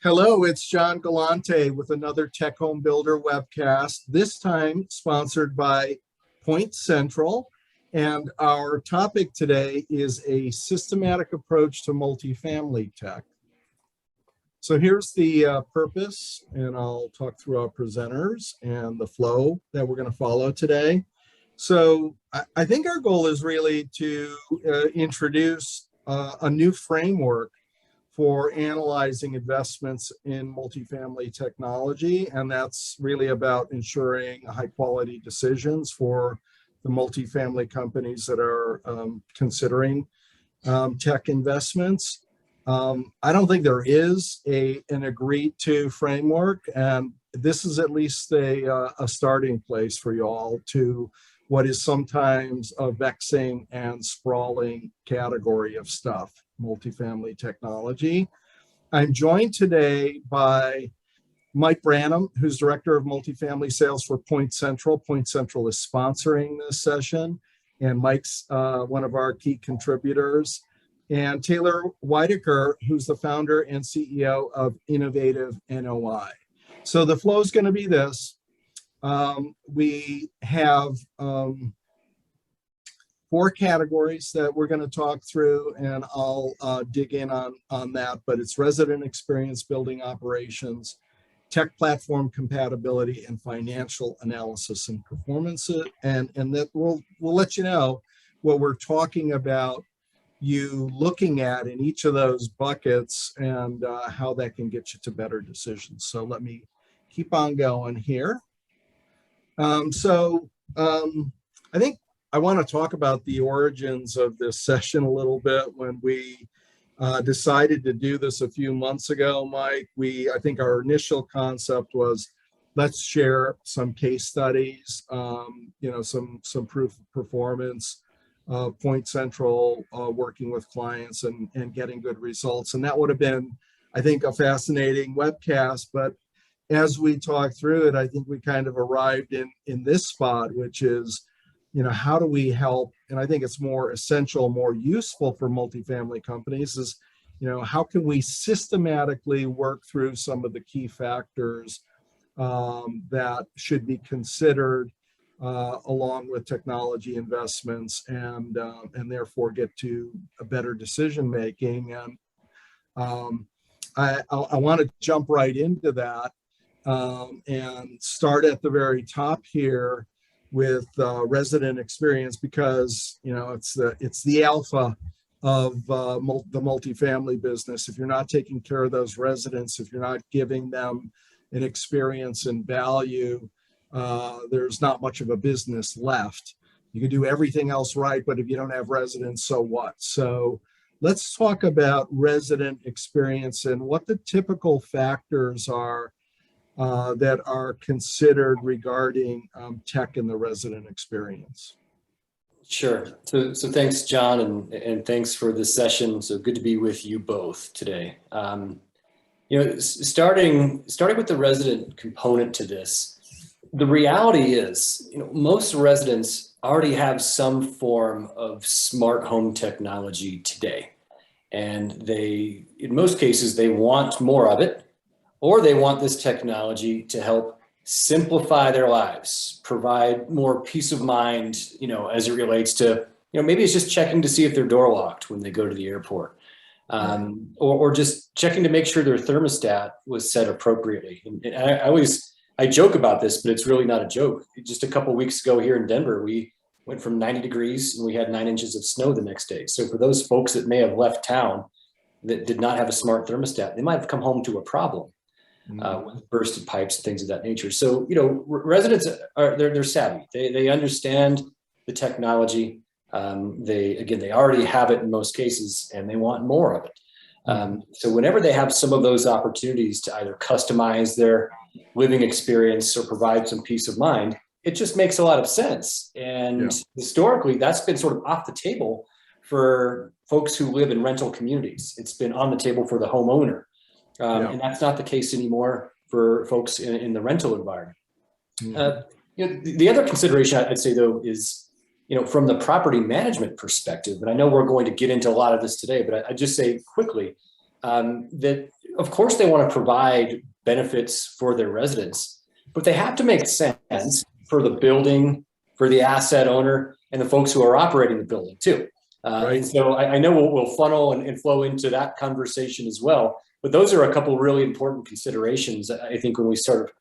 Hello, it's John Galante with another Tech Home Builder webcast, this time sponsored by Point Central. And our topic today is a systematic approach to multifamily tech. So here's the purpose, and I'll talk through our presenters and the flow that we're going to follow today. So I think our goal is really to introduce a new framework for analyzing investments in multifamily technology. And that's really about ensuring high quality decisions for the multifamily companies that are considering tech investments. I don't think there is an agreed to framework, and this is at least a starting place for you all to what is sometimes a vexing and sprawling category of stuff, multifamily technology. I'm joined today by Mike Branham, who's Director of Multifamily Sales for Point Central. Point Central is sponsoring this session, and Mike's one of our key contributors. And Taylor Whitaker, who's the founder and CEO of Innovative NOI. So the flow is going to be this. We have 4 categories that we're going to talk through, and I'll dig in on that, but it's resident experience, building operations, tech platform compatibility, and financial analysis and performance. And that we'll let you know what we're talking about, you looking at in each of those buckets, and how that can get you to better decisions. So let me keep on going here. I think I want to talk about the origins of this session a little bit. When we decided to do this a few months ago, Mike, I think our initial concept was, let's share some case studies, some proof of performance, Point Central working with clients and getting good results. And that would have been, I think, a fascinating webcast. But as we talk through it, I think we kind of arrived in this spot, which is, how do we help? And I think it's more essential, more useful for multifamily companies is, how can we systematically work through some of the key factors that should be considered along with technology investments, and therefore get to a better decision making. And I want to jump right into that and start at the very top here with resident experience, because it's the alpha of the multifamily business. If you're not taking care of those residents, if you're not giving them an experience and value, there's not much of a business left. You can do everything else right, but if you don't have residents, so what? So let's talk about resident experience and what the typical factors are that are considered regarding tech in the resident experience. Sure. So thanks, John, and thanks for this session. So good to be with you both today. Starting with the resident component to this, the reality is, most residents already have some form of smart home technology today. And in most cases, they want more of it, or they want this technology to help simplify their lives, provide more peace of mind, as it relates to, maybe it's just checking to see if their door locked when they go to the airport, or just checking to make sure their thermostat was set appropriately. And I joke about this, but it's really not a joke. Just a couple of weeks ago here in Denver, we went from 90 degrees and we had 9 inches of snow the next day. So for those folks that may have left town that did not have a smart thermostat, they might have come home to a problem. With bursted pipes and things of that nature. So, residents they're savvy. They understand the technology. They already have it in most cases, and they want more of it. So whenever they have some of those opportunities to either customize their living experience or provide some peace of mind, it just makes a lot of sense. And historically, that's been sort of off the table for folks who live in rental communities. It's been on the table for the homeowner. And that's not the case anymore for folks in the rental environment. The other consideration I'd say, though, is, from the property management perspective, and I know we're going to get into a lot of this today, but I just say quickly that of course they want to provide benefits for their residents, but they have to make sense for the building, for the asset owner, and the folks who are operating the building too. Right. And so I know we'll funnel and flow into that conversation as well. But those are a couple of really important considerations, I think, when we start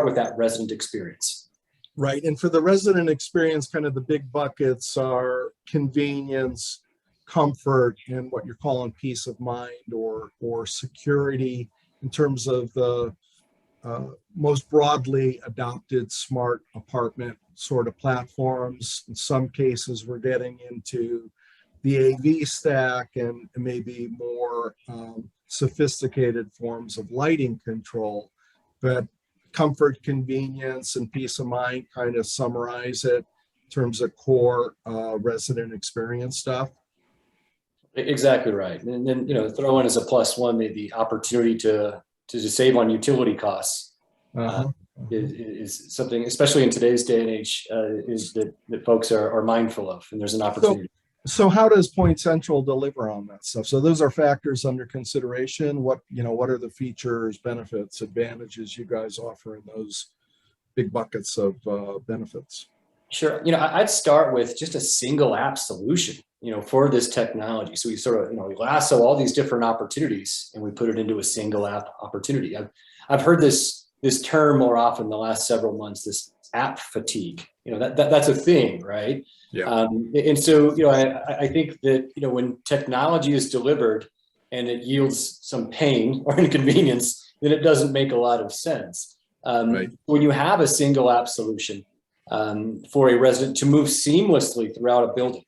with that resident experience. Right. And for the resident experience, kind of the big buckets are convenience, comfort, and what you're calling peace of mind or security in terms of the most broadly adopted smart apartment sort of platforms. In some cases, we're getting into the AV stack and maybe more sophisticated forms of lighting control. But comfort, convenience, and peace of mind kind of summarize it in terms of core resident experience stuff. Exactly right. And then, throw in as a plus one, the opportunity to save on utility costs. Is something, especially in today's day and age, is that folks are mindful of, and there's an opportunity. So how does Point Central deliver on that stuff? So those are factors under consideration. What are the features, benefits, advantages you guys offer in those big buckets of benefits? Sure. I'd start with just a single app solution, for this technology. So we sort of, we lasso all these different opportunities and we put it into a single app opportunity. I've heard this term more often the last several months, this app fatigue. That's a thing, right? Yeah. And so, I think that, when technology is delivered and it yields some pain or inconvenience, then it doesn't make a lot of sense. Right. When you have a single app solution for a resident to move seamlessly throughout a building,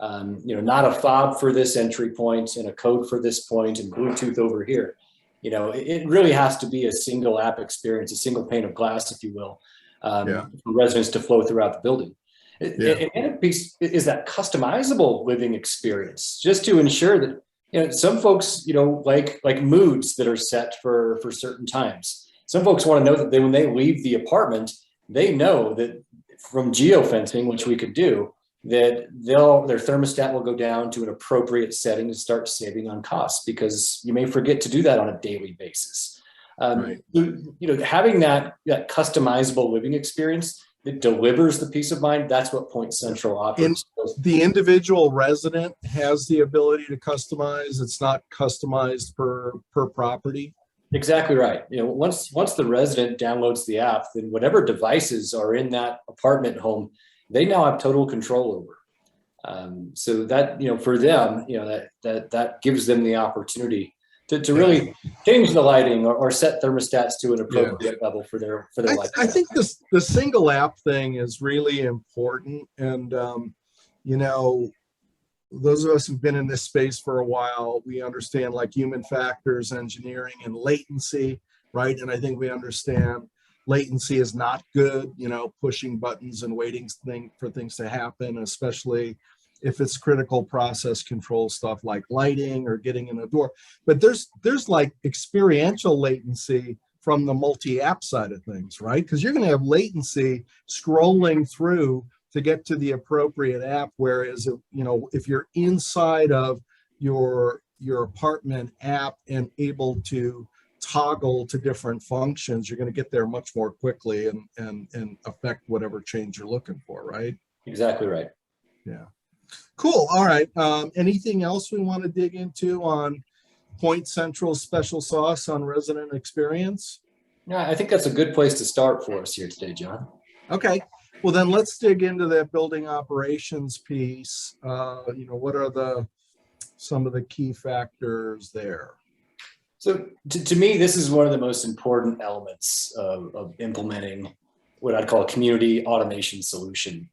not a fob for this entry point and a code for this point and Bluetooth over here. It really has to be a single app experience, a single pane of glass, if you will, for residents to flow throughout the building. And a piece is that customizable living experience, just to ensure that, some folks, like moods that are set for certain times. Some folks want to know that when they leave the apartment, they know that from geofencing, which we could do, that their thermostat will go down to an appropriate setting to start saving on costs, because you may forget to do that on a daily basis. Right. Having that customizable living experience that delivers the peace of mind, that's what Point Central offers. The individual resident has the ability to customize. It's not customized per property. Exactly right. Once the resident downloads the app, then whatever devices are in that apartment home, they now have total control over. So that, for them, that gives them the opportunity to really change the lighting or set thermostats to an appropriate level for their life. I think the single app thing is really important. And, those of us who've been in this space for a while, we understand like human factors, engineering, and latency, right? And I think we understand latency is not good, pushing buttons and waiting for things to happen, especially if it's critical process control stuff like lighting or getting in a door. But there's like experiential latency from the multi-app side of things, right? Because you're going to have latency scrolling through to get to the appropriate app. Whereas, if you're inside of your apartment app and able to toggle to different functions, you're going to get there much more quickly and affect whatever change you're looking for, right? Exactly right. Yeah. Cool. All right. Anything else we want to dig into on Point Central's special sauce on resident experience? Yeah, I think that's a good place to start for us here today, John. Okay. Well, then let's dig into that building operations piece. What are some of the key factors there? So to me, this is one of the most important elements of implementing what I'd call a community automation solution.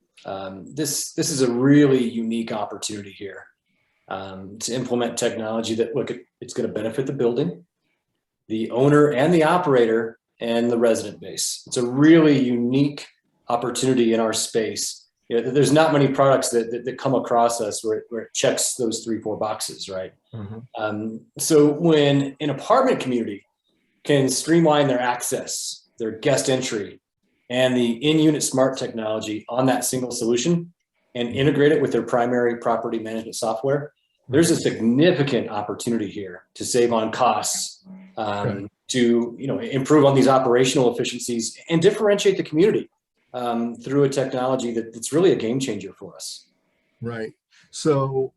This is a really unique opportunity here to implement technology that, it's going to benefit the building, the owner and the operator, and the resident base. It's a really unique opportunity in our space. There's not many products that come across us where it checks those 3-4 boxes, right? Mm-hmm. So when an apartment community can streamline their access, their guest entry, and the in-unit smart technology on that single solution and integrate it with their primary property management software, there's a significant opportunity here to save on costs to improve on these operational efficiencies and differentiate the community through a technology that's really a game changer for us. Right. So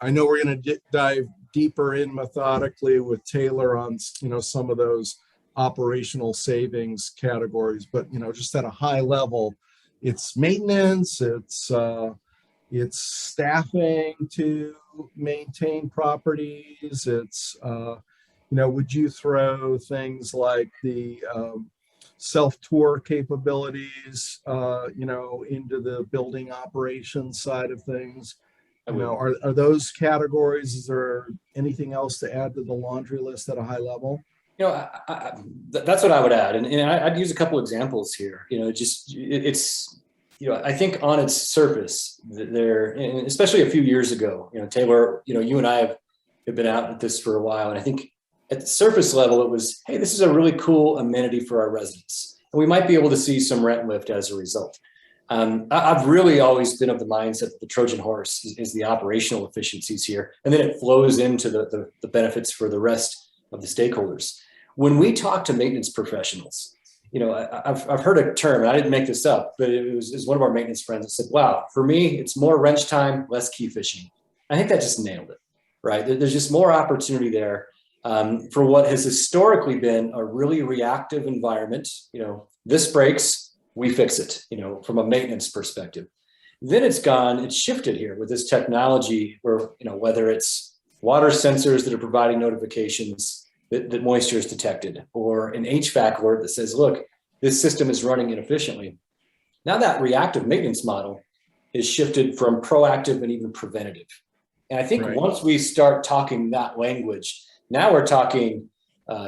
I know we're going to dive deeper in methodically with Taylor on some of those operational savings categories, but just at a high level, it's maintenance, it's staffing to maintain properties, it's would you throw things like the self-tour capabilities into the building operations side of things? Are those categories? Is there anything else to add to the laundry list at a high level? That's what I would add, and I'd use a couple examples here. I think on its surface, there, especially a few years ago, Taylor, you and I have been out at this for a while, and I think at the surface level, it was, hey, this is a really cool amenity for our residents, and we might be able to see some rent lift as a result. I've really always been of the mindset that the Trojan horse is the operational efficiencies here, and then it flows into the benefits for the rest of the stakeholders. When we talk to maintenance professionals, I've heard a term, and I didn't make this up, but it was one of our maintenance friends that said, wow, for me, it's more wrench time, less key fishing. I think that just nailed it, right? There's just more opportunity there for what has historically been a really reactive environment. This breaks, we fix it, from a maintenance perspective. Then it's shifted here with this technology where, whether it's water sensors that are providing notifications that moisture is detected, or an HVAC alert that says, look, this system is running inefficiently. Now that reactive maintenance model is shifted from proactive and even preventative. And I think once we start talking that language, now we're talking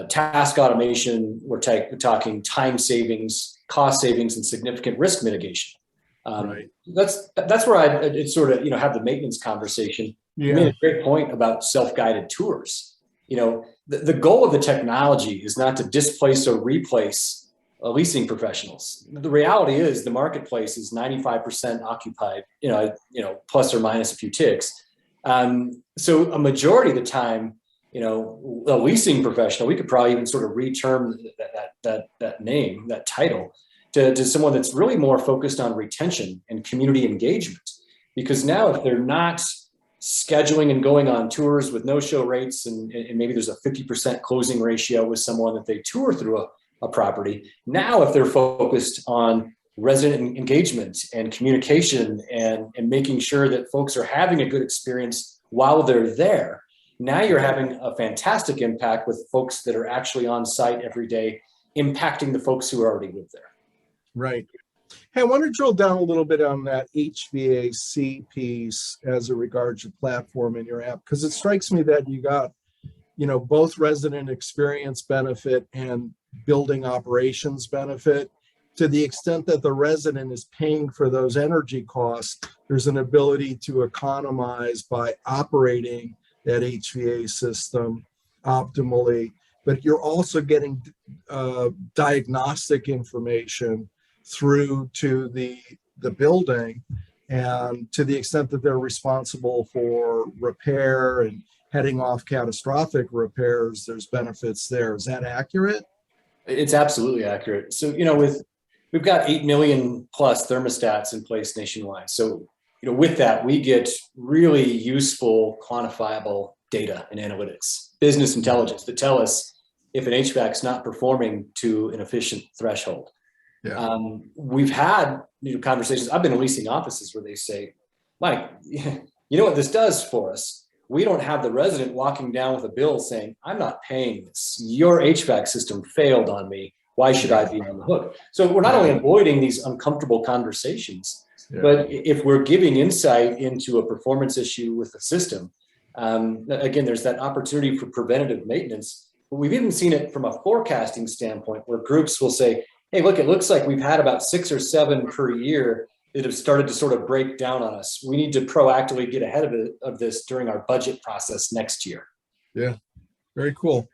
task automation, we're talking time savings, cost savings, and significant risk mitigation. That's where I'd sort of have the maintenance conversation. You made a great point about self-guided tours. The goal of the technology is not to displace or replace leasing professionals. The reality is the marketplace is 95% occupied, plus or minus a few ticks. So a majority of the time, a leasing professional, we could probably even sort of reterm that name, that title, to someone that's really more focused on retention and community engagement. Because now if they're not scheduling and going on tours with no-show rates, and maybe there's a 50% closing ratio with someone that they tour through a property. Now, if they're focused on resident engagement and communication and making sure that folks are having a good experience while they're there, now you're having a fantastic impact with folks that are actually on site every day, impacting the folks who already live there. Right. Hey, I want to drill down a little bit on that HVAC piece as it regards your platform and your app, because it strikes me that you got, both resident experience benefit and building operations benefit. To the extent that the resident is paying for those energy costs, there's an ability to economize by operating that HVAC system optimally. But you're also getting diagnostic information through to the building, and to the extent that they're responsible for repair and heading off catastrophic repairs, there's benefits there. Is that accurate? It's absolutely accurate. So, we've got 8 million plus thermostats in place nationwide. So, with that, we get really useful, quantifiable data and analytics, business intelligence that tell us if an HVAC is not performing to an efficient threshold. Yeah. We've had conversations. I've been in leasing offices where they say, Mike, you know what this does for us? We don't have the resident walking down with a bill saying, I'm not paying this. Your HVAC system failed on me. Why should I be on the hook? So we're not only avoiding these uncomfortable conversations, but if we're giving insight into a performance issue with the system, again, there's that opportunity for preventative maintenance. But we've even seen it from a forecasting standpoint where groups will say, hey, look, it looks like we've had about 6 or 7 per year that have started to sort of break down on us. We need to proactively get ahead of this during our budget process next year. Yeah, very cool.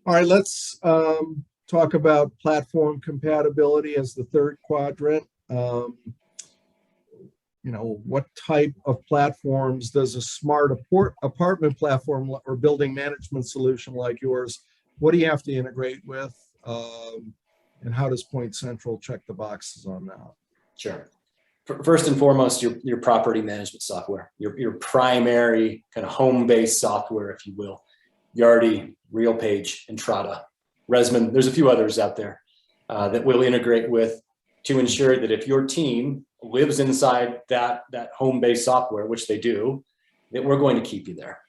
All right, let's talk about platform compatibility as the third quadrant. What type of platforms does a smart apartment platform or building management solution like yours what do you have to integrate with? And how does Point Central check the boxes on that? Sure. First and foremost, your property management software, your primary kind of home-based software, if you will. Yardi, RealPage, Entrata, Resman. There's a few others out there that we'll integrate with to ensure that if your team lives inside that home-based software, which they do, that we're going to keep you there.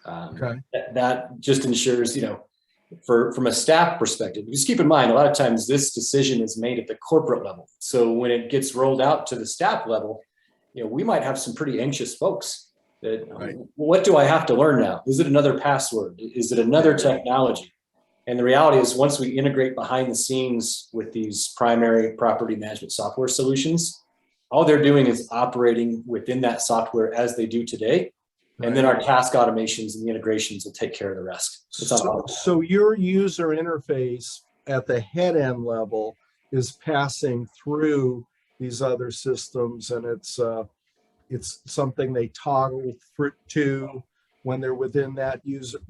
Okay. That just ensures, from a staff perspective, just keep in mind, a lot of times this decision is made at the corporate level. So when it gets rolled out to the staff level, we might have some pretty anxious folks that, Right. What do I have to learn now? Is it another password? Is it another technology? And the reality is, once we integrate behind the scenes with these primary property management software solutions, all they're doing is operating within that software as they do today. And then our task automations and the integrations will take care of the rest. So your user interface at the head end level is passing through these other systems, and it's something they toggle to when they're within that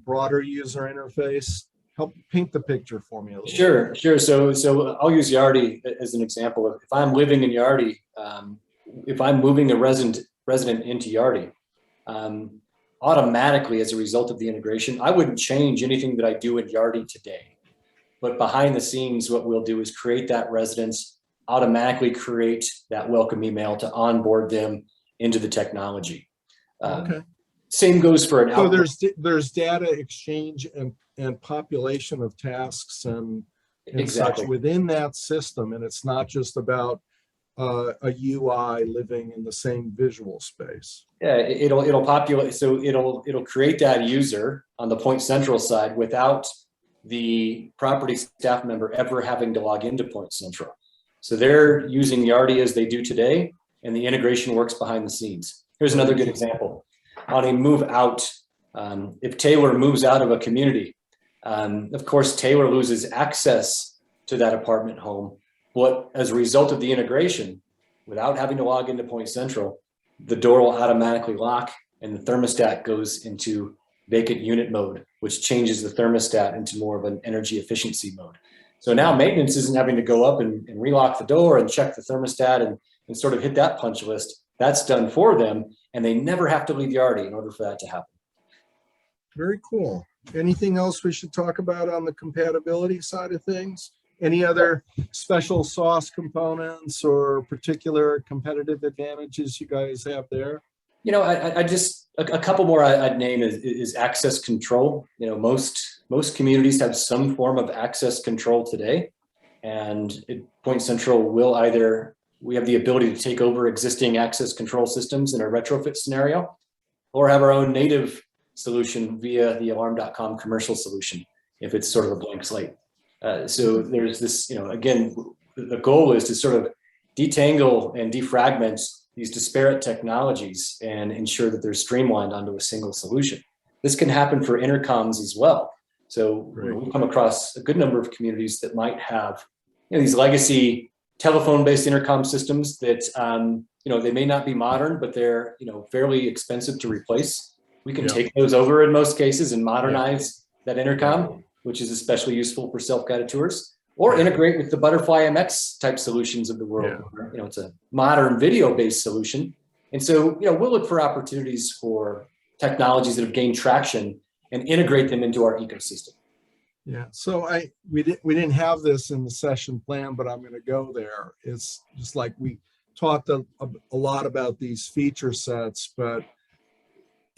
broader user interface. Help paint the picture for me a little. Sure. So I'll use Yardi as an example. If I'm living in Yardi, if I'm moving a resident into Yardi, automatically, as a result of the integration, I wouldn't change anything that I do in Yardi today. But behind the scenes, what we'll do is create that residence, automatically create that welcome email to onboard them into the technology. Okay. Same goes for an So there's data exchange and population of tasks and exactly. such within that system, and it's not just about a UI living in the same visual space. Yeah, it'll populate. So it'll create that user on the Point Central side without the property staff member ever having to log into Point Central. So they're using Yardi as they do today, and the integration works behind the scenes. Here's another good example. On a move out, if Taylor moves out of a community, of course, Taylor loses access to that apartment home. But as a result of the integration, without having to log into Point Central, the door will automatically lock and the thermostat goes into vacant unit mode, which changes the thermostat into more of an energy efficiency mode. So now maintenance isn't having to go up and relock the door and check the thermostat and sort of hit that punch list. That's done for them, and they never have to leave Yardi in order for that to happen. Very cool. Anything else we should talk about on the compatibility side of things? Any other special sauce components or particular competitive advantages you guys have there? I just a couple more I'd name is access control. Most communities have some form of access control today, and Point Central we have the ability to take over existing access control systems in a retrofit scenario, or have our own native solution via the alarm.com commercial solution if it's sort of a blank slate. So there's this, again, the goal is to sort of detangle and defragment these disparate technologies and ensure that they're streamlined onto a single solution. This can happen for intercoms as well. So we've come across a good number of communities that might have these legacy telephone-based intercom systems that they may not be modern, but they're fairly expensive to replace. We can take those over in most cases and modernize that intercom, which is especially useful for self-guided tours, or integrate with the Butterfly MX type solutions of the world. Where, it's a modern video-based solution. And so, we'll look for opportunities for technologies that have gained traction and integrate them into our ecosystem. Yeah. So we didn't have this in the session plan, but I'm going to go there. It's just like we talked a lot about these feature sets, but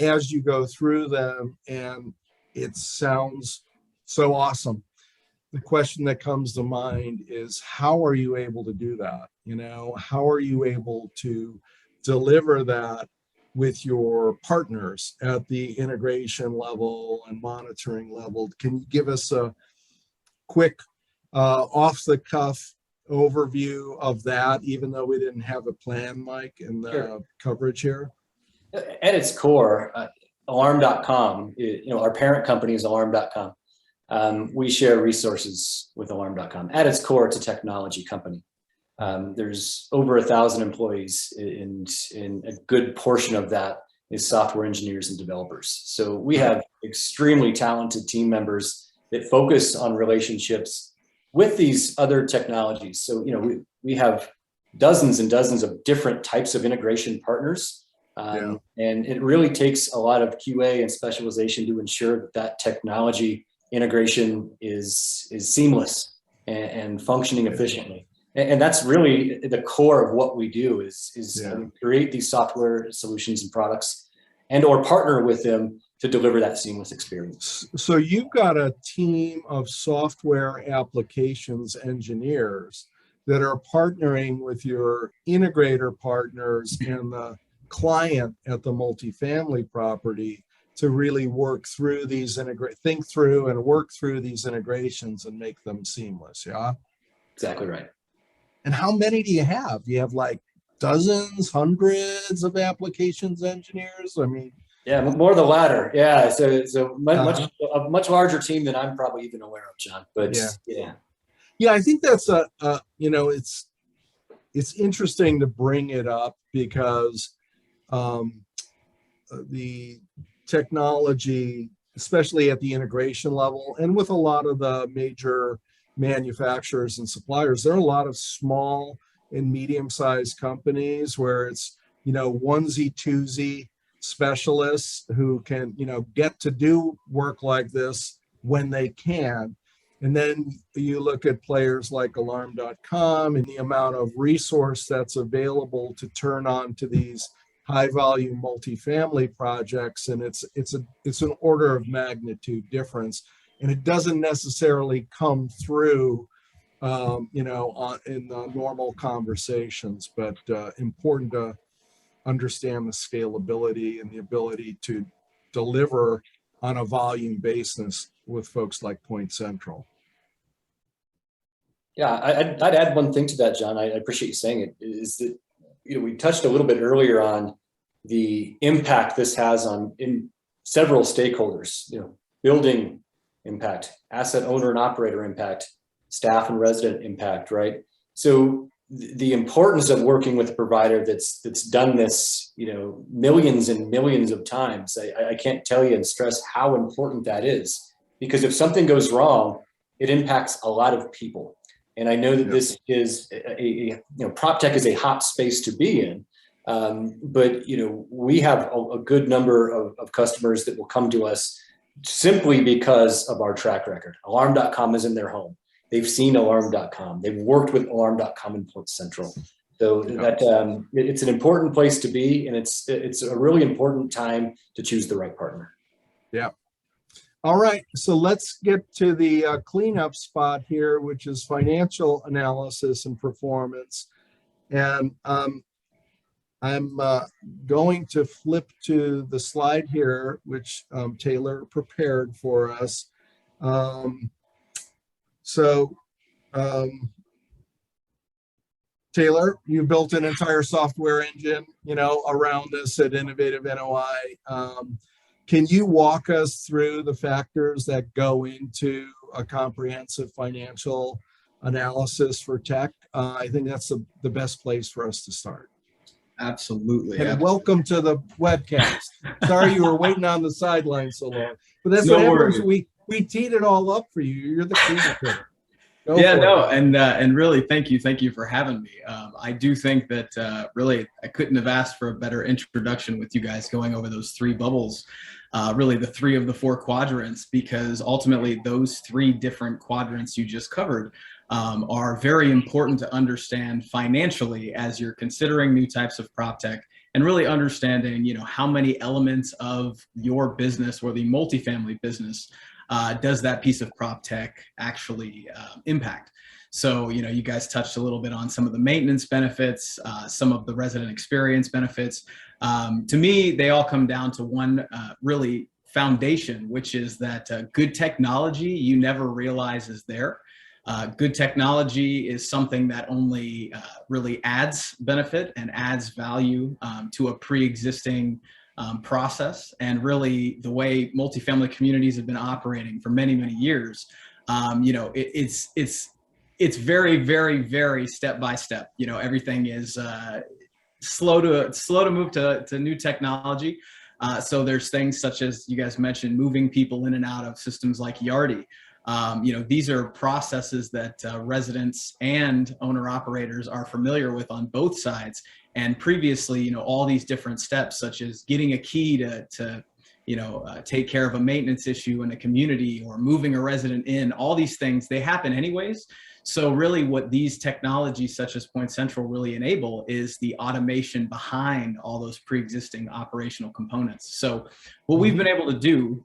as you go through them, and it sounds so awesome, the question that comes to mind is, how are you able to do that? How are you able to deliver that with your partners at the integration level and monitoring level? Can you give us a quick off the cuff overview of that, even though we didn't have a plan, Mike, in the coverage here? At its core, alarm.com, our parent company is alarm.com. We share resources with alarm.com. At its core, it's a technology company. There's over 1,000 employees, and a good portion of that is software engineers and developers. So we have extremely talented team members that focus on relationships with these other technologies. So, we have dozens and dozens of different types of integration partners. And it really takes a lot of QA and specialization to ensure that that technology integration is seamless and functioning efficiently. And that's really the core of what we do is create these software solutions and products and or partner with them to deliver that seamless experience. So you've got a team of software applications engineers that are partnering with your integrator partners and the client at the multifamily property to really work through these think through and work through these integrations and make them seamless. Yeah. Exactly right. And how many do you have? Do you have like dozens, hundreds of applications engineers? I mean, yeah, more the latter. Yeah. So a much larger team than I'm probably even aware of, John, but yeah, I think that's it's interesting to bring it up because the technology, especially at the integration level and with a lot of the major manufacturers and suppliers, there are a lot of small and medium-sized companies where it's, onesie twosie specialists who can, get to do work like this when they can. And then you look at players like alarm.com and the amount of resource that's available to turn on to these high volume multifamily projects. And it's an order of magnitude difference. And it doesn't necessarily come through, in the normal conversations, but important to understand the scalability and the ability to deliver on a volume basis with folks like Point Central. Yeah, I'd add one thing to that, John. I appreciate you saying it, is that we touched a little bit earlier on the impact this has in several stakeholders, building impact, asset owner and operator impact, staff and resident impact, right? So the importance of working with a provider that's done this, millions and millions of times, I can't tell you and stress how important that is, because if something goes wrong, it impacts a lot of people. And I know that this is prop tech is a hot space to be in. But we have a good number of customers that will come to us simply because of our track record. Alarm.com is in their home. They've seen alarm.com. They've worked with alarm.com in Point Central. So that it's an important place to be, and it's a really important time to choose the right partner. Yeah. All right, so let's get to the cleanup spot here, which is financial analysis and performance. And I'm going to flip to the slide here, which Taylor prepared for us. Taylor, you built an entire software engine, around this at Innovative NOI. Can you walk us through the factors that go into a comprehensive financial analysis for tech? I think that's the best place for us to start. Absolutely. And welcome to the webcast. Sorry you were waiting on the sidelines so long, but that's what happens. We teed it all up for you. You're the creator. And really, thank you for having me. I do think that really I couldn't have asked for a better introduction with you guys going over those three bubbles, really the three of the four quadrants, because ultimately those three different quadrants you just covered are very important to understand financially as you're considering new types of prop tech and really understanding, how many elements of your business or the multifamily business does that piece of prop tech actually impact? So, you guys touched a little bit on some of the maintenance benefits, some of the resident experience benefits. To me, they all come down to one really foundation, which is that good technology you never realize is there. Good technology is something that only really adds benefit and adds value to a pre-existing process. And really the way multifamily communities have been operating for many, many years, it's very, very, very step by step. Everything is slow to move to new technology. So there's things such as you guys mentioned, moving people in and out of systems like Yardi. These are processes that residents and owner operators are familiar with on both sides. And previously, all these different steps, such as getting a key to take care of a maintenance issue in a community or moving a resident in, all these things, they happen anyways. So really what these technologies such as Point Central really enable is the automation behind all those pre-existing operational components. So what we've been able to do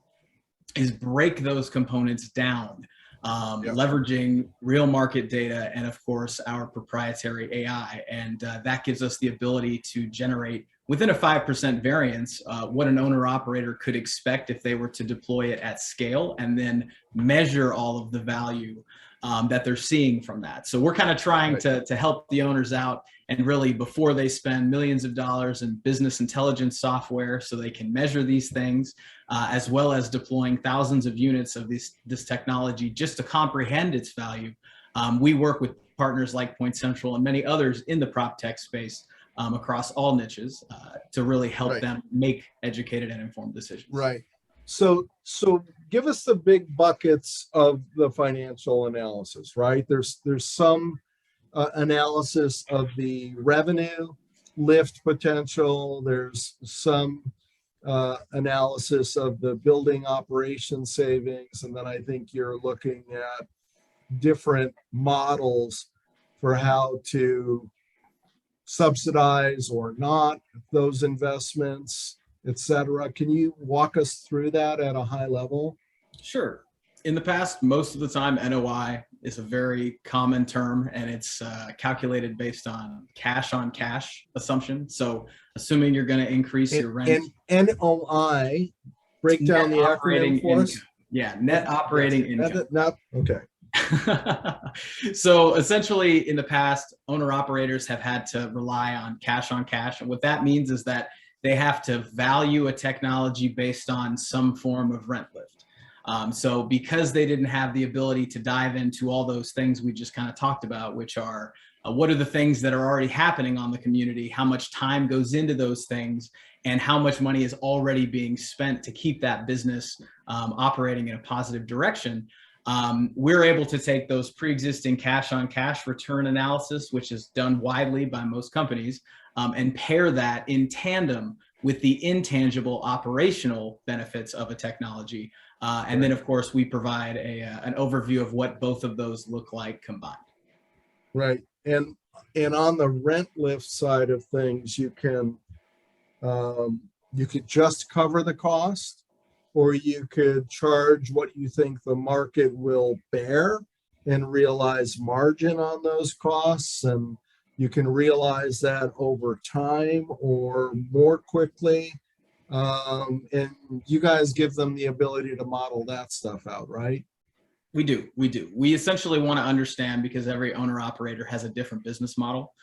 is break those components down, leveraging real market data and of course our proprietary AI. And that gives us the ability to generate within a 5% variance, what an owner operator could expect if they were to deploy it at scale and then measure all of the value that they're seeing from that. So we're kind of trying to help the owners out and really before they spend millions of dollars in business intelligence software so they can measure these things, as well as deploying thousands of units of this technology just to comprehend its value. We work with partners like Point Central and many others in the prop tech space across all niches to really help them make educated and informed decisions. Right. So give us the big buckets of the financial analysis, right? There's some analysis of the revenue lift potential. There's some analysis of the building operation savings. And then I think you're looking at different models for how to subsidize or not those investments, et cetera. Can you walk us through that at a high level? Sure. In the past, most of the time, NOI is a very common term, and it's calculated based on cash assumption. So assuming you're going to increase your rent. And NOI, break down the acronym for us. Yeah, net operating income. Okay. So essentially in the past, owner operators have had to rely on cash. And what that means is that they have to value a technology based on some form of rent lift. So because they didn't have the ability to dive into all those things we just kind of talked about, which are what are the things that are already happening on the community, how much time goes into those things, and how much money is already being spent to keep that business operating in a positive direction. We're able to take those pre-existing cash-on-cash return analysis, which is done widely by most companies, and pair that in tandem with the intangible operational benefits of a technology. And then, of course, we provide an overview of what both of those look like combined. Right. And on the rent lift side of things, you could just cover the cost, or you could charge what you think the market will bear and realize margin on those costs. And you can realize that over time or more quickly. And you guys give them the ability to model that stuff out, right? We do. We essentially want to understand, because every owner operator has a different business model.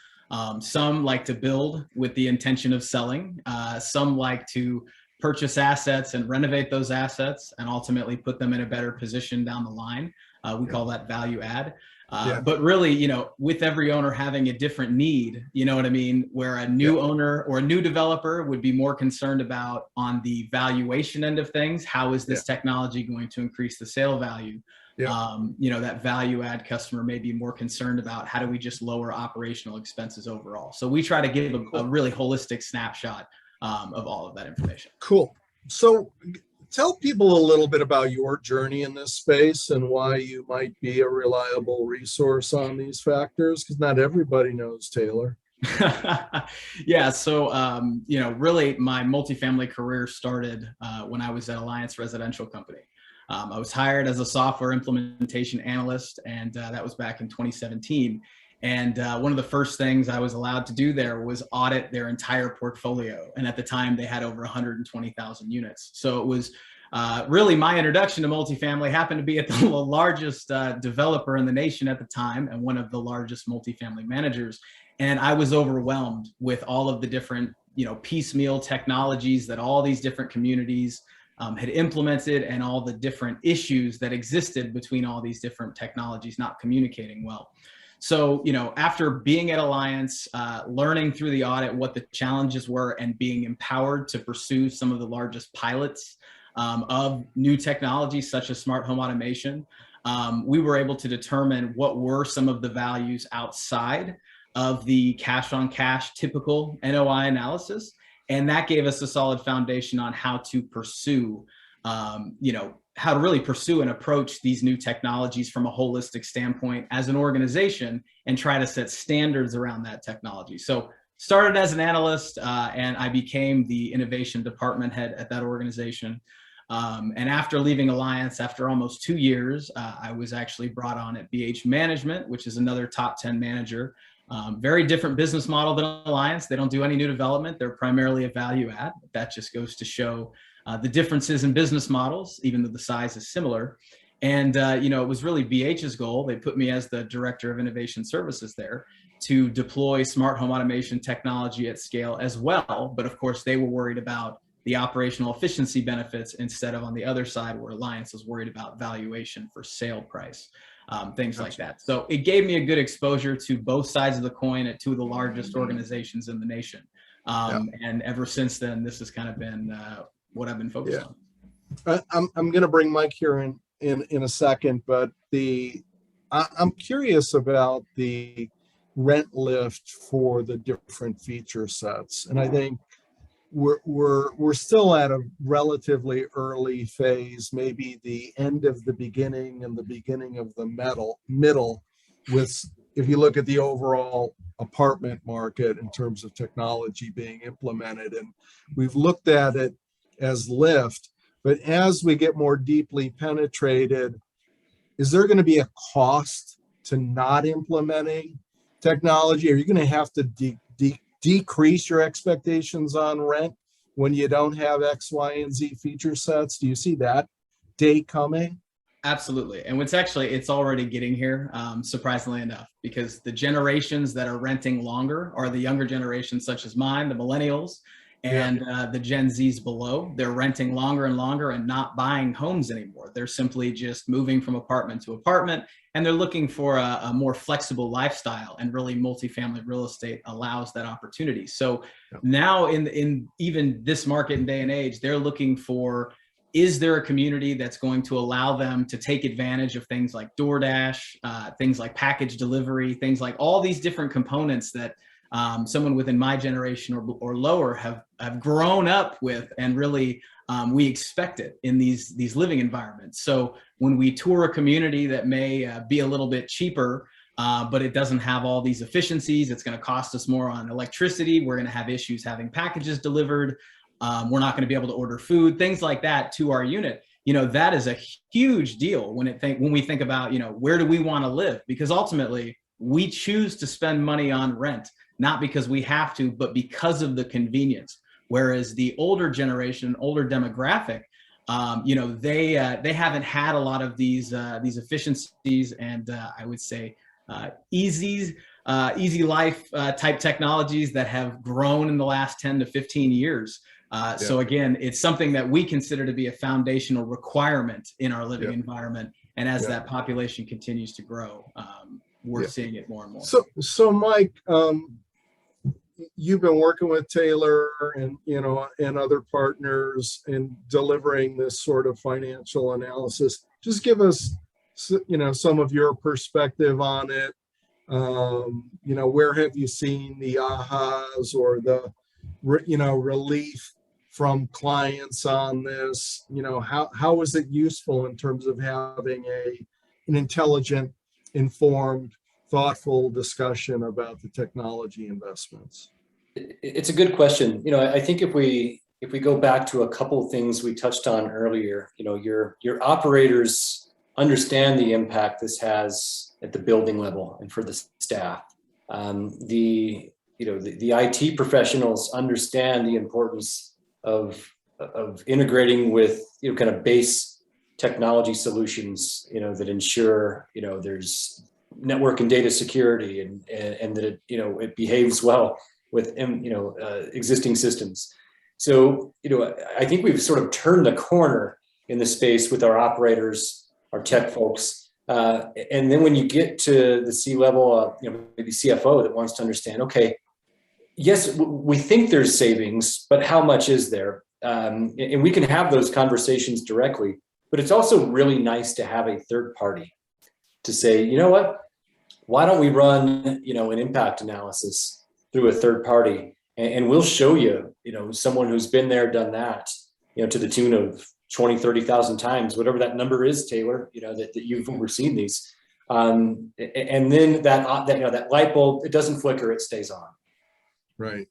Some like to build with the intention of selling. Some like to purchase assets and renovate those assets and ultimately put them in a better position down the line. We call that value add. But really, with every owner having a different need, you know what I mean? Where a new owner or a new developer would be more concerned about on the valuation end of things. How is this technology going to increase the sale value? That value add customer may be more concerned about how do we just lower operational expenses overall. So we try to give a really holistic snapshot of all of that information. Cool. So tell people a little bit about your journey in this space and why you might be a reliable resource on these factors, because not everybody knows Taylor. Yeah. So, really my multifamily career started when I was at Alliance Residential Company. I was hired as a software implementation analyst, and that was back in 2017. And one of the first things I was allowed to do there was audit their entire portfolio. And at the time, they had over 120,000 units. So it was really my introduction to multifamily. Happened to be at the largest developer in the nation at the time and one of the largest multifamily managers. And I was overwhelmed with all of the different, piecemeal technologies that all these different communities had implemented, and all the different issues that existed between all these different technologies not communicating well. So, after being at Alliance, learning through the audit what the challenges were and being empowered to pursue some of the largest pilots of new technologies such as smart home automation, we were able to determine what were some of the values outside of the cash on cash typical NOI analysis. And that gave us a solid foundation on how to pursue, how to really pursue and approach these new technologies from a holistic standpoint as an organization and try to set standards around that technology. So started as an analyst and I became the innovation department head at that organization. And after leaving Alliance, after almost 2 years, I was actually brought on at BH Management, which is another top 10 manager. Very different business model than Alliance. They don't do any new development. They're primarily a value add. That just goes to show the differences in business models, even though the size is similar. And, it was really BH's goal. They put me as the director of innovation services there to deploy smart home automation technology at scale as well. But of course, they were worried about the operational efficiency benefits instead of on the other side where Alliance was worried about valuation for sale price, things like that. So it gave me a good exposure to both sides of the coin at two of the largest organizations in the nation. And ever since then, this has kind of been what I've been focused on. I'm going to bring Mike here in a second, but I'm curious about the rent lift for the different feature sets. And I think we're still at a relatively early phase, maybe the end of the beginning and the beginning of the middle with, if you look at the overall apartment market in terms of technology being implemented. And we've looked at it as lift, but as we get more deeply penetrated, is there going to be a cost to not implementing technology? Are you going to have to decrease your expectations on rent when you don't have X, Y, and Z feature sets? Do you see that day coming? Absolutely. And it's already getting here, surprisingly enough, because the generations that are renting longer are the younger generations such as mine, the millennials, and the Gen Zs below. They're renting longer and longer and not buying homes anymore. They're simply just moving from apartment to apartment, and they're looking for a more flexible lifestyle, and really multifamily real estate allows that opportunity. So now in even this market and day and age, they're looking for, is there a community that's going to allow them to take advantage of things like DoorDash, things like package delivery, things like all these different components that someone within my generation or lower have grown up with, and really we expect it in these living environments. So when we tour a community that may be a little bit cheaper, but it doesn't have all these efficiencies, it's going to cost us more on electricity. We're going to have issues having packages delivered. We're not going to be able to order food, things like that to our unit. That is a huge deal when we think about, where do we want to live? Because ultimately we choose to spend money on rent, not because we have to, but because of the convenience. Whereas the older generation, older demographic, they haven't had a lot of these efficiencies and I would say easy life type technologies that have grown in the last 10 to 15 years. So again, it's something that we consider to be a foundational requirement in our living environment. And as that population continues to grow, we're seeing it more and more. So Mike, you've been working with Taylor and and other partners in delivering this sort of financial analysis. Just give us some of your perspective on it. Where have you seen the ahas or the relief from clients on this? How is it useful in terms of having an intelligent, informed, thoughtful discussion about the technology investments? It's a good question. I think if we go back to a couple of things we touched on earlier, your operators understand the impact this has at the building level and for the staff. The IT professionals understand the importance of integrating with kind of base technology solutions that ensure there's network and data security and that it behaves well with existing systems. So I think we've sort of turned the corner in the space with our operators, our tech folks, and then when you get to the C-level, maybe CFO that wants to understand, okay, yes, we think there's savings, but how much is there? And we can have those conversations directly, but it's also really nice to have a third party to say, you know what, why don't we run, an impact analysis through a third party, and we'll show you, someone who's been there, done that, to the tune of 20, 30,000 times, whatever that number is, Taylor, that you've overseen these. And then that light bulb, it doesn't flicker, it stays on. Right.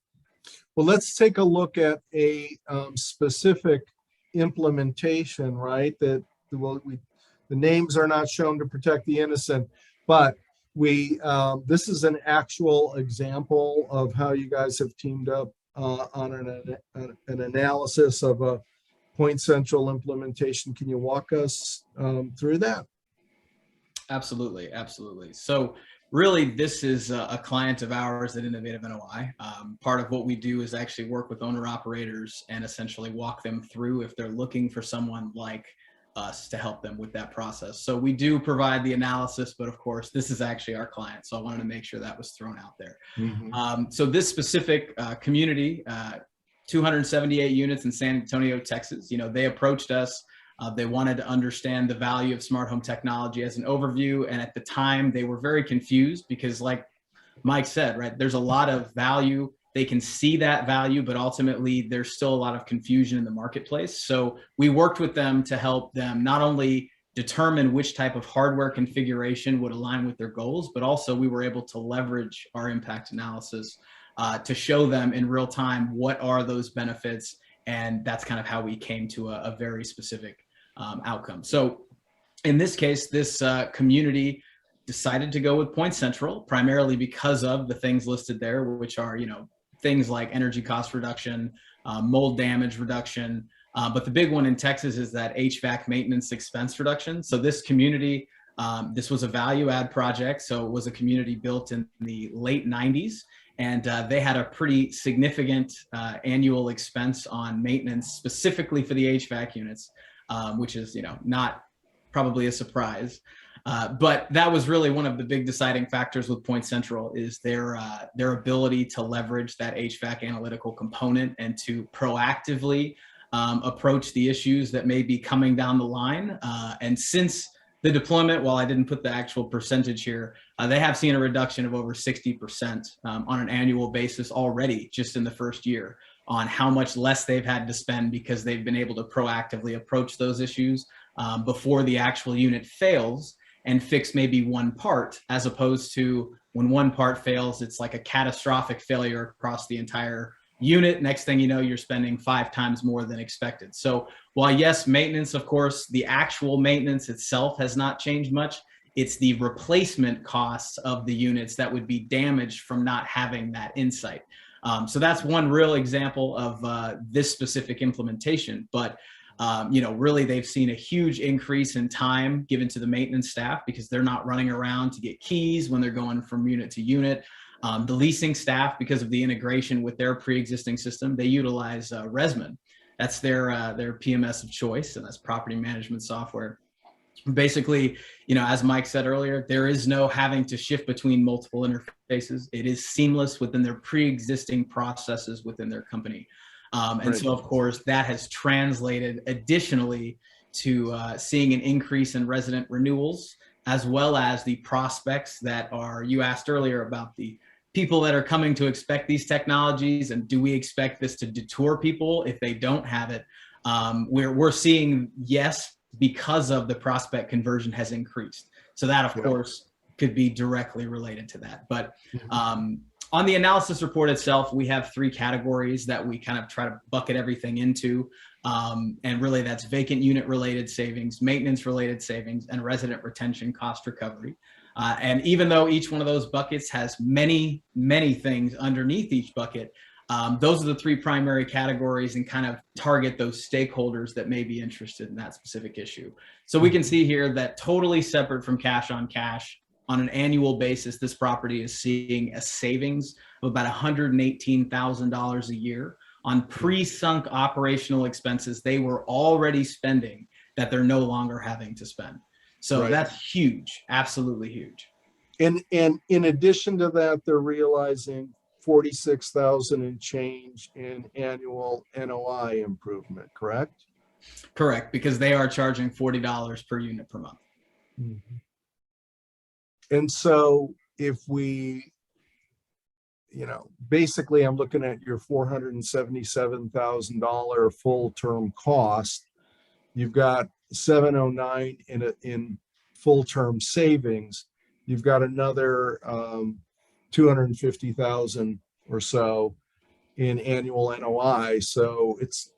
Well, let's take a look at a specific implementation, right? The names are not shown to protect the innocent, but this is an actual example of how you guys have teamed up on an analysis of a Point Central implementation. Can you walk us through that? Absolutely. So really, this is a client of ours at Innovative NOI. Part of what we do is actually work with owner operators and essentially walk them through if they're looking for someone like us to help them with that process. So we do provide the analysis, but of course, this is actually our client. So I wanted to make sure that was thrown out there. So this specific community, 278 units in San Antonio, Texas, they approached us. They wanted to understand the value of smart home technology as an overview. And at the time, they were very confused because, like Mike said, right, there's a lot of value. They can see that value, but ultimately there's still a lot of confusion in the marketplace. So we worked with them to help them not only determine which type of hardware configuration would align with their goals, but also we were able to leverage our impact analysis to show them in real time what are those benefits. And that's kind of how we came to a very specific outcome. So in this case, this community decided to go with Point Central primarily because of the things listed there, which are, things like energy cost reduction, mold damage reduction. But the big one in Texas is that HVAC maintenance expense reduction. So this community, this was a value add project. So it was a community built in the late 90s. And they had a pretty significant annual expense on maintenance specifically for the HVAC units, which is, not probably a surprise. But that was really one of the big deciding factors with Point Central is their ability to leverage that HVAC analytical component and to proactively approach the issues that may be coming down the line. And since the deployment, while I didn't put the actual percentage here, they have seen a reduction of over 60% on an annual basis already just in the first year on how much less they've had to spend because they've been able to proactively approach those issues before the actual unit fails and fix maybe one part, as opposed to when one part fails, it's like a catastrophic failure across the entire unit. Next thing you know, you're spending 5 times more than expected. So while yes, maintenance, of course, the actual maintenance itself has not changed much, it's the replacement costs of the units that would be damaged from not having that insight. So that's one real example of this specific implementation. But really they've seen a huge increase in time given to the maintenance staff because they're not running around to get keys when they're going from unit to unit. The leasing staff, because of the integration with their pre-existing system, they utilize Resman. That's their PMS of choice, and that's property management software. Basically, as Mike said earlier, there is no having to shift between multiple interfaces. It is seamless within their pre-existing processes within their company. And so, of course, that has translated additionally to seeing an increase in resident renewals, as well as the prospects that are, you asked earlier about the people that are coming to expect these technologies, and do we expect this to deter people if they don't have it? We're seeing yes, because of the prospect conversion has increased. So that, of course, could be directly related to that. But on the analysis report itself, we have 3 categories that we kind of try to bucket everything into. And really that's vacant unit related savings, maintenance related savings, and resident retention cost recovery. And even though each one of those buckets has many, many things underneath each bucket, those are the 3 primary categories and kind of target those stakeholders that may be interested in that specific issue. So we can see here that totally separate from cash on cash, on an annual basis, this property is seeing a savings of about $118,000 a year on pre-sunk operational expenses they were already spending that they're no longer having to spend. So that's huge, absolutely huge. And in addition to that, they're realizing 46,000 and change in annual NOI improvement, correct? Correct, because they are charging $40 per unit per month. And so if we, basically I'm looking at your $477,000 full-term cost. You've got 709 in full-term savings. You've got another 250,000 or so in annual NOI. So it's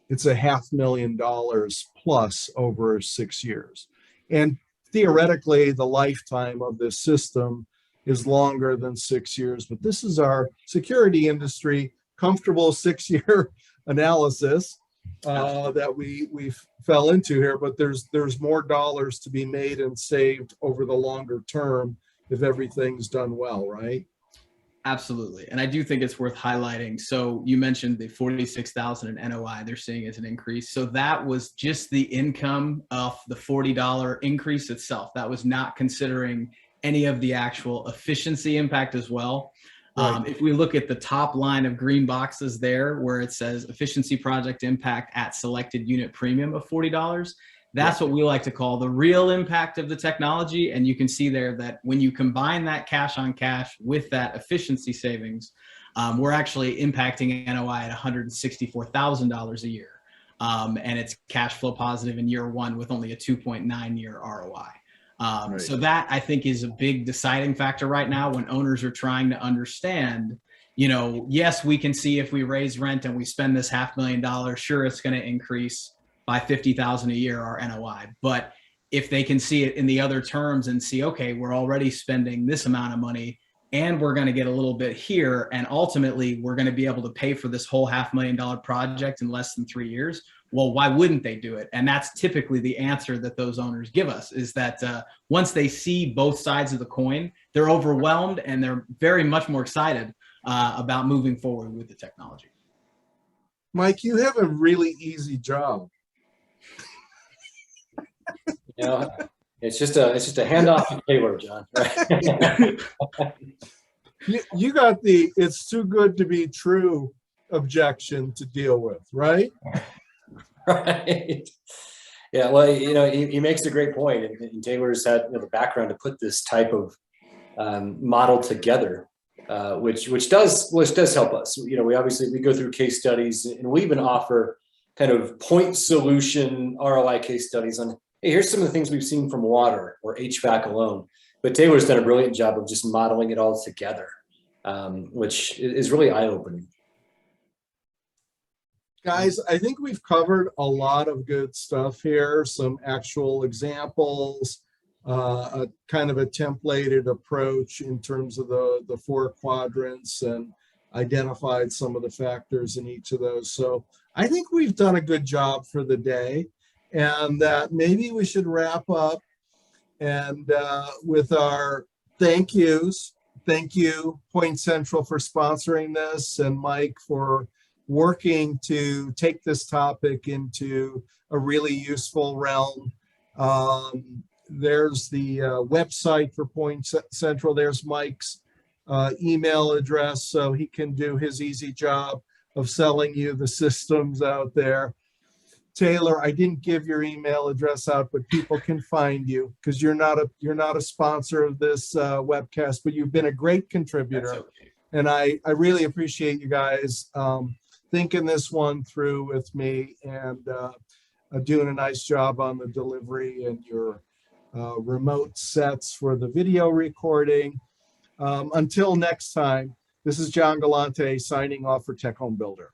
a $500,000 plus over 6 years. And theoretically, the lifetime of this system is longer than 6 years, but this is our security industry comfortable 6-year analysis that we fell into here. But there's more dollars to be made and saved over the longer term if everything's done well, right? Absolutely. And I do think it's worth highlighting. So you mentioned the 46,000 in NOI they're seeing as an increase. So that was just the income of the $40 increase itself. That was not considering any of the actual efficiency impact as well. Right. If we look at the top line of green boxes there, where it says efficiency project impact at selected unit premium of $40, that's what we like to call the real impact of the technology. And you can see there that when you combine that cash on cash with that efficiency savings, we're actually impacting NOI at $164,000 a year. And it's cash flow positive in year one with only a 2.9 year ROI. Right. So that I think is a big deciding factor right now when owners are trying to understand, yes, we can see if we raise rent and we spend this $500,000, sure, it's going to increase by 50,000 a year, our NOI. But if they can see it in the other terms and see, okay, we're already spending this amount of money and we're going to get a little bit here, and ultimately we're going to be able to pay for this whole $500,000 project in less than 3 years. Well, why wouldn't they do it? And that's typically the answer that those owners give us, is that once they see both sides of the coin, they're overwhelmed and they're very much more excited about moving forward with the technology. Mike, you have a really easy job. It's just a handoff to Taylor, John. You got the "it's too good to be true" objection to deal with, right? Right. Yeah. Well, he makes a great point, and Taylor's had the background to put this type of model together, which does help us. We obviously go through case studies, and we even offer kind of point solution ROI case studies on, hey, here's some of the things we've seen from water or HVAC alone. But Taylor's done a brilliant job of just modeling it all together, which is really eye-opening. Guys, I think we've covered a lot of good stuff here, some actual examples, a kind of a templated approach in terms of the 4 quadrants, and identified some of the factors in each of those. So I think we've done a good job for the day, and that maybe we should wrap up and with our thank yous. Thank you, Point Central, for sponsoring this, and Mike for working to take this topic into a really useful realm. There's the website for Point Central. There's Mike's email address, so he can do his easy job of selling you the systems out there. Taylor, I didn't give your email address out, but people can find you because you're not a sponsor of this webcast, but you've been a great contributor. That's okay. And I really appreciate you guys thinking this one through with me, and doing a nice job on the delivery and your remote sets for the video recording. Until next time, this is John Galante signing off for Tech Home Builder.